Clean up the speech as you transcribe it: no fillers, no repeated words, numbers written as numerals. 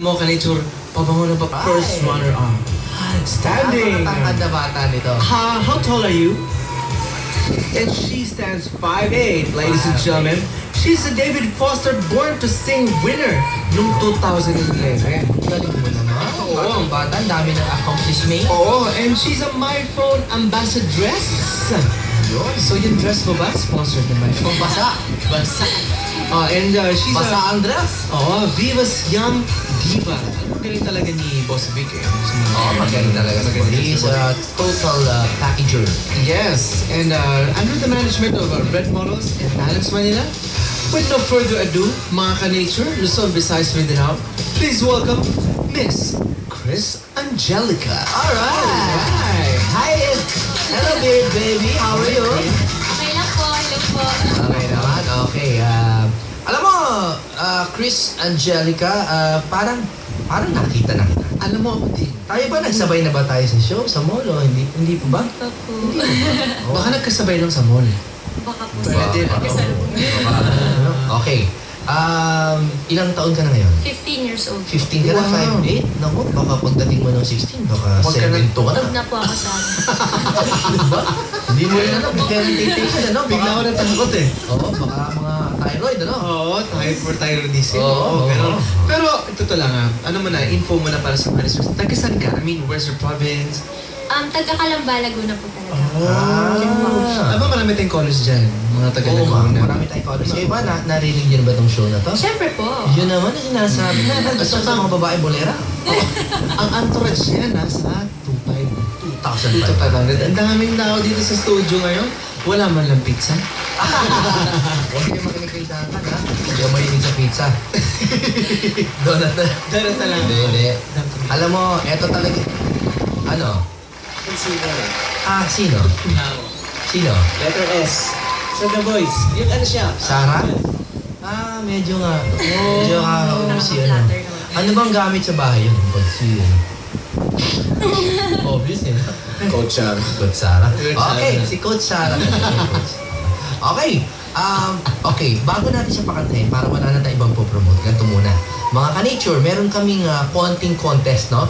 Mo Kanichur, pabango na pa first runner-up. Standing! Nakakatangkad na bata nito. How tall are you? And she stands 5'8", ladies and gentlemen. She's the David Foster Born to Sing winner noong 2011. Galing mo naman. Oo. Bata, ang dami ng accomplishment. Oo, and she's a My Phone ambassadress. Yun. So yung dress mo ba, sponsored naman? Kung basa. Basa. And she's Basa a... ang dress. Viva's Young Diva. Ang galing talaga ni Boss Vic eh. Magaling talaga sa Magaling. He's a total packager. Yes, and under the management of Red Models and Talents Manila, with no further ado, mga ka-nature, Luzon, Visayas, Mindanao, please welcome Miss Chris Angelica. Alright. Hi. Hello, baby. How are you? Okay lang po, hello po. Okay naman. Okay. Alam mo, Chris Angelica, parang nakita na kita. Alam mo ako din. Tayo ba nagsabay na ba tayo sa show, sa mall, o hindi pa ba? Baka po. Baka nagkasabay lang sa mall. Baka po. Pwede. Okay. Ilang taon ka na ngayon? 15 years old. 15 ka na, Wow. 5'8"? Naku, baka pagdating mo ng 16, baka Huwag ka na- 7'2" ka na. Huwag na po ako sa akin. Diba? Hindi mo rin parentation, ano? Bigla ako natakot eh. Oo, baka mga thyroid, ano? Oo, hyperthyroidism. Oo, pero ito lang ano mo na, info mo na para sa mga listeners. Taga-saan ka? I mean, where's your province? Taga-Calamba, Laguna po talaga. Aba, marami tayong college dyan. Mga Oo, taga-Laguna. marami tayong college. Kayo ba, narinig niyo na ba itong show na to? Siyempre po. Yun naman ang sinasabi na. Gusto sa mga babae bolera. Ang entourage niya nasa 2,500. 2,500. Ang daming tao dito sa studio ngayon. Wala man lang pizza. Huwag kayo makinig kay Duncan, ha? Hindi ako mahilig sa pizza. Donut na. Donut na lang. Hindi. Alam mo, eto talaga. Ano? Sino? Sino? Letter S. So The Voice. Yung ano siya? Sarah? Medyo nga. Medyo si ano. Nakaka-flatter naman. Ano bang gamit sa bahay yun? Si obvious eh. Coach Sarah. Coach Sarah. Coach Okay, Sarah. si Coach Sarah. Okay. Okay, bago natin siya pakantahin, para wala na tayong ibang po-promote, ganito muna. Mga ka-nature, meron kaming konting contest, no?